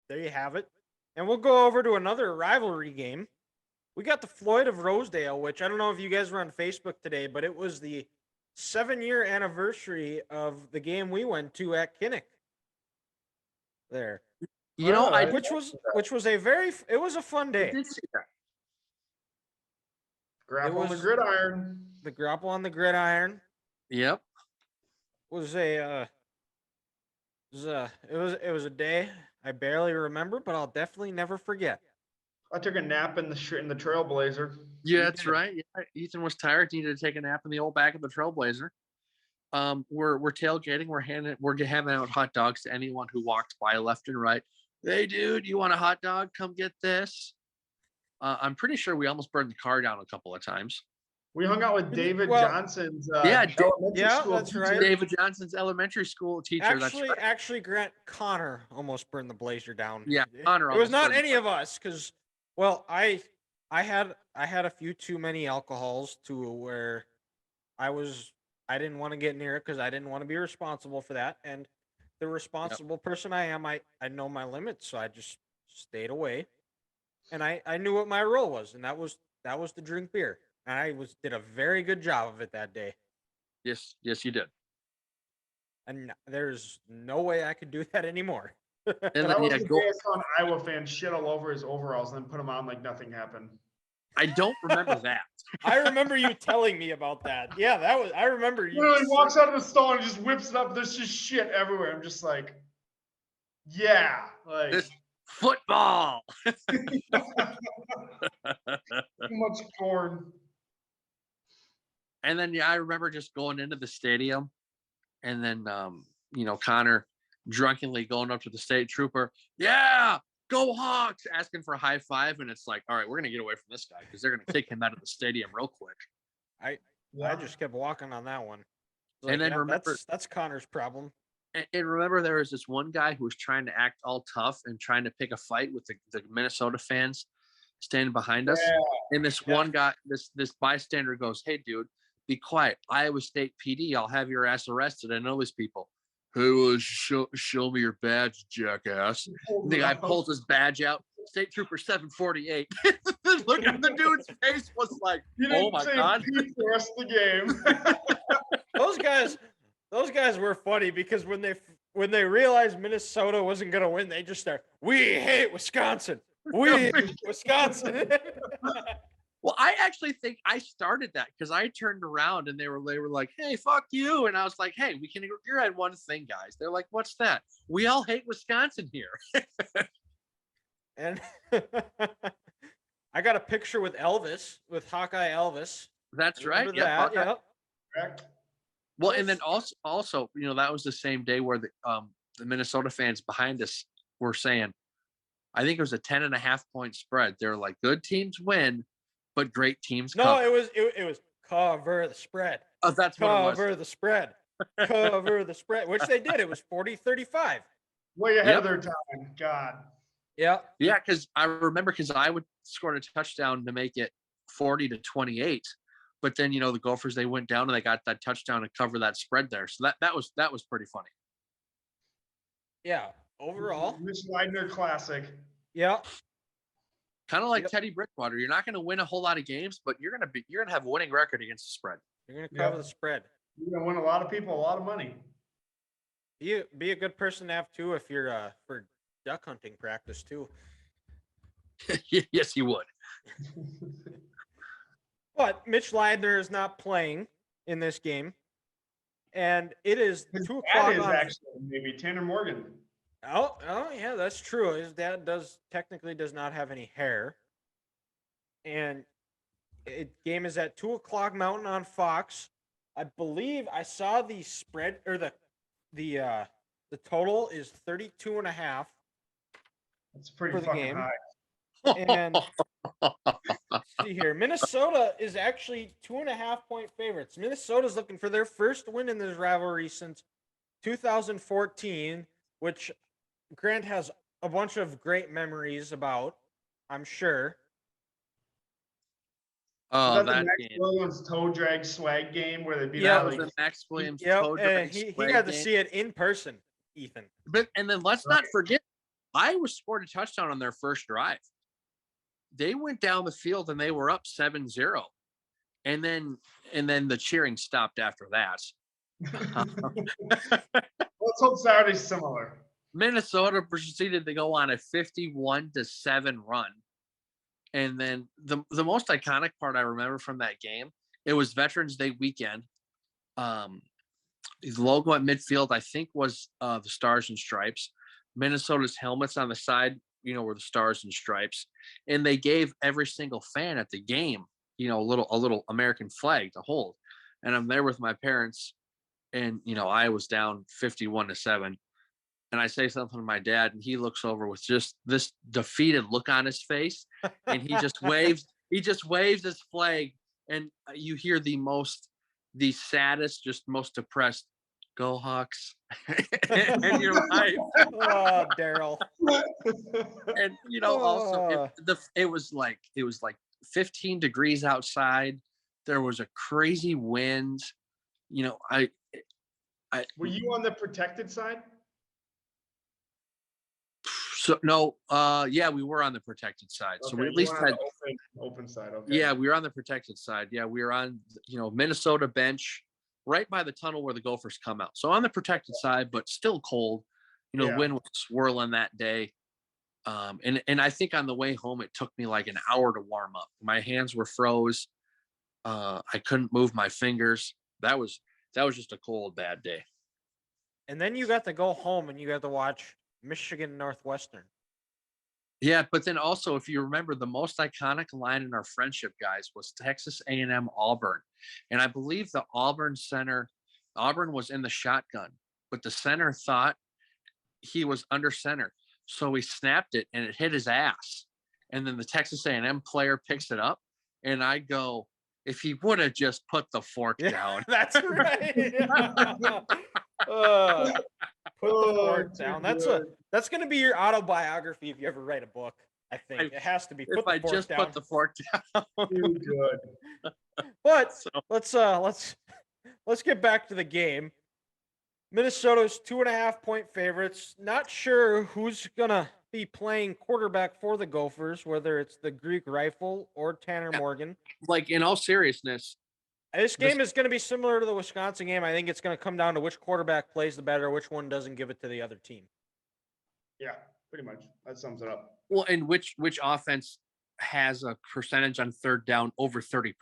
there you have it. And we'll go over to another rivalry game. We got the Floyd of Rosedale, which I don't know if you guys were on Facebook today, but it was the 7-year anniversary of the game we went to at Kinnick. There. Which was a fun day. I did see that. Grapple on the gridiron. The grapple on the gridiron. Yep. Was a a day I barely remember, but I'll definitely never forget. I took a nap in the Trailblazer. Yeah, that's right. Yeah. Ethan was tired, needed to take a nap in the old back of the Trailblazer. We're tailgating. We're handing out hot dogs to anyone who walked by left and right. Hey, dude, you want a hot dog? Come get this. I'm pretty sure we almost burned the car down a couple of times. We hung out with David Johnson's elementary school that's teacher. right. David Johnson's elementary school teacher. Actually, Grant Connor almost burned the Blazer down. Yeah, Connor. It was not any of us because, well, I had a few too many alcohols to where I didn't want to get near it because I didn't want to be responsible for that. And the responsible person I am, I know my limits, so I just stayed away. And I knew what my role was, and that was to drink beer. And I did a very good job of it that day. Yes, you did. And there's no way I could do that anymore. And that was the day I saw an Iowa fan shit all over his overalls and then put them on like nothing happened. I don't remember that. I remember you telling me about that. Yeah, I remember you. Literally walks out of the stall and just whips it up. There's just shit everywhere. I'm just like, yeah, like this football. Too much corn. And then I remember just going into the stadium, and then Connor drunkenly going up to the state trooper. Yeah, go Hawks! Asking for a high five, and it's like, all right, we're gonna get away from this guy because they're gonna kick him out of the stadium real quick. I just kept walking on that one. Like, and then remember, that's Connor's problem. And remember, there was this one guy who was trying to act all tough and trying to pick a fight with the Minnesota fans standing behind us. And this one guy, this bystander goes, "Hey, dude, be quiet. Iowa State PD. I'll have your ass arrested. I know these people." "Who was show me your badge, jackass?" The guy pulls his badge out. State Trooper 748. Look at the dude's face was like, "Oh my god!" The rest of the game. Those guys were funny because when they realized Minnesota wasn't gonna win, they just start, "We hate Wisconsin. We hate Wisconsin." Well, I actually think I started that because I turned around and they were like, "Hey, fuck you," and I was like, "Hey, we can agree on one thing, guys." They're like, "What's that?" "We all hate Wisconsin here." And I got a picture with Hawkeye Elvis. That's right. Yeah. Yep. Correct. Well, and then also, that was the same day where the Minnesota fans behind us were saying, I think it was a 10.5-point spread. They're like, good teams win, but great teams cover. No, it was cover the spread. Oh, that's what it was. Cover the spread. Cover the spread, which they did. It was 40-35. Way ahead of their time. God. Yeah. Yeah, because I remember I would score a touchdown to make it 40-28. But then, the Gophers, they went down and they got that touchdown to cover that spread there. So that was pretty funny. Yeah. Overall. Mitch Leidner classic. Yeah. Kind of like Teddy Bridgewater. You're not going to win a whole lot of games, but you're going to have a winning record against the spread. You're going to cover the spread. You're going to win a lot of people a lot of money. Be a good person to have too if you're for duck hunting practice too. Yes, you would. But Mitch Leidner is not playing in this game, and it is 2 o'clock. That is actually maybe Tanner Morgan. Oh yeah, that's true. His dad does not have any hair, and game is at 2 o'clock Mountain on Fox. I believe I saw the spread or the total is 32.5. That's pretty fucking game. high. And see here, Minnesota is actually 2.5-point favorites. Minnesota's looking for their first win in this rivalry since 2014, which Grant has a bunch of great memories about, I'm sure. Oh, that Max Williams toe drag swag game where they beat out the Max Williams toe drag he got to see it in person, Ethan. And then let's not forget Iowa scored a touchdown on their first drive. They went down the field and they were up 7-0. And then the cheering stopped after that. Let's hope Saturday's similar. Minnesota proceeded to go on a 51-7 run. And then the most iconic part I remember from that game, it was Veterans Day weekend. The logo at midfield, I think, was the Stars and Stripes. Minnesota's helmets on the side, were the Stars and Stripes. And they gave every single fan at the game, a little American flag to hold. And I'm there with my parents, and I was down 51-7. And I say something to my dad, and he looks over with just this defeated look on his face, and he just waves his flag, and you hear the saddest, just most depressed, "Go Hawks," and you're like, "Oh, Daryl." And also it was like 15 degrees outside. There was a crazy wind. Were you on the protected side? So no, yeah, we were on the protected side. Okay, so we at least had open side. Okay. Yeah, we were on the protected side. Yeah, we were on Minnesota bench, right by the tunnel where the Gophers come out. So on the protected side, but still cold. The wind was swirling that day. And I think on the way home it took me like an hour to warm up. My hands were froze. I couldn't move my fingers. That was just a cold, bad day. And then you got to go home and you got to watch Michigan Northwestern. Yeah, but then also, if you remember, the most iconic line in our friendship, guys, was Texas A&M Auburn. And I believe the Auburn was in the shotgun, but the center thought he was under center. So he snapped it and it hit his ass. And then the Texas A&M player picks it up. And I go, if he would have just put the fork down. That's right. Put the fork down. That's going to be your autobiography if you ever write a book. I think it has to be. Put the fork down. Too good. But let's get back to the game. Minnesota's 2.5-point favorites. Not sure who's gonna be playing quarterback for the Gophers, whether it's the Greek Rifle or Tanner Morgan. Like, in all seriousness, this game is going to be similar to the Wisconsin game. I think it's going to come down to which quarterback plays the better, which one doesn't give it to the other team. Yeah, pretty much. That sums it up. Well, and which offense has a percentage on third down over 30%?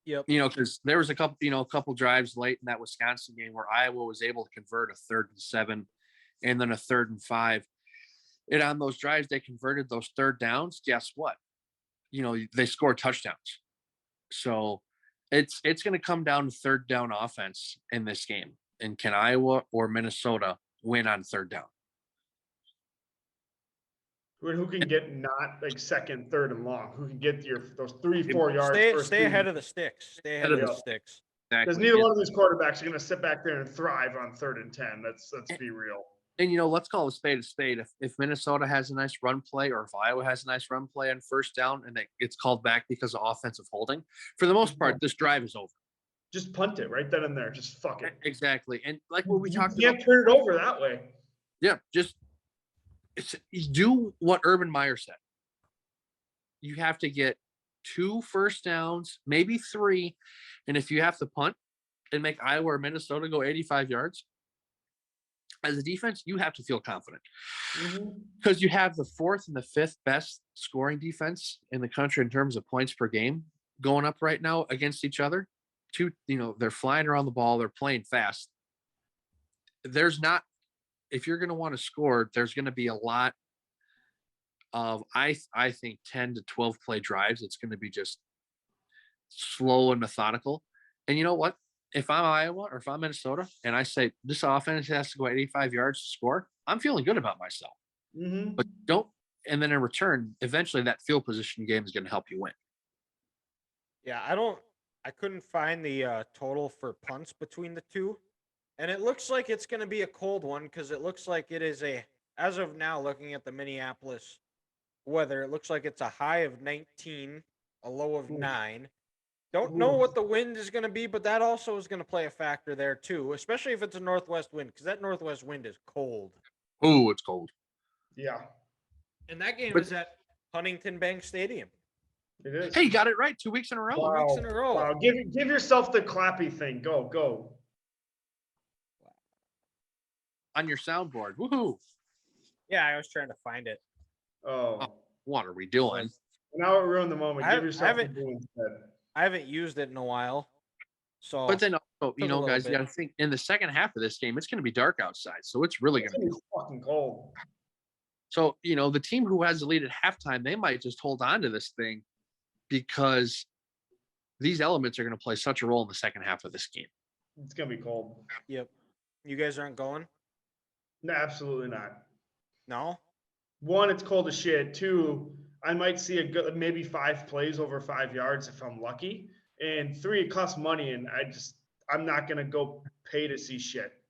Yep. Because there was a couple drives late in that Wisconsin game where Iowa was able to convert a 3rd and 7 and then a 3rd and 5. And on those drives, they converted those third downs. Guess what? They scored touchdowns. So it's going to come down to third down offense in this game. And can Iowa or Minnesota win on third down? Who can get not like second, third, and long? Who can get those 3-4 yards? Stay ahead of the sticks. Stay ahead of the sticks. Because neither one of these quarterbacks are going to sit back there and thrive on 3rd and 10. Let's be real. And let's call a spade a spade. If Minnesota has a nice run play, or if Iowa has a nice run play on first down, and it's called back because of offensive holding, for the most part, this drive is over. Just punt it right then and there. Just fuck it. Exactly. And like what we talked about, you can't turn it over that way. Yeah, just do what Urban Meyer said. You have to get 2 first downs, maybe 3, and if you have to punt and make Iowa or Minnesota go 85 yards, as a defense, you have to feel confident because you have the 4th and the 5th best scoring defense in the country in terms of points per game going up right now against each other. They're flying around the ball. They're playing fast. If you're going to want to score, there's going to be a lot of, I think, 10 to 12 play drives. It's going to be just slow and methodical. And you know what? If I'm Iowa or if I'm Minnesota and I say this offense has to go 85 yards to score, I'm feeling good about myself. But and then in return, eventually that field position game is going to help you win. Yeah, I couldn't find the total for punts between the two. And it looks like it's going to be a cold one because it looks like it is as of now, looking at the Minneapolis weather, it looks like it's a high of 19, a low of 9. Don't know what the wind is going to be, but that also is going to play a factor there too, especially if it's a northwest wind, because that northwest wind is cold. Oh, it's cold. Yeah, And that game But- is at Huntington Bank Stadium. it is. Hey, you got it right 2 weeks in a row. wow. weeks in a row. Wow. Give yourself the clappy thing. Go. On your soundboard. Woohoo. Yeah, I was trying to find it. Oh. What are we doing? Now it ruined the moment. I Give yourself the haven't- boo instead. I haven't used it in a while. So But then also, Took a little guys, you bit. got to think in the second half of this game, it's going to be dark outside. So it's really going It's to be gonna be fucking cold. So, the team who has the lead at halftime, they might just hold on to this thing because these elements are going to play such a role in the second half of this game. It's gonna be cold. yep. You guys aren't going? No, absolutely not. No? One, it's cold as shit. Two, I might see maybe 5 plays over 5 yards if I'm lucky. And 3, it costs money, and I'm not gonna go pay to see shit.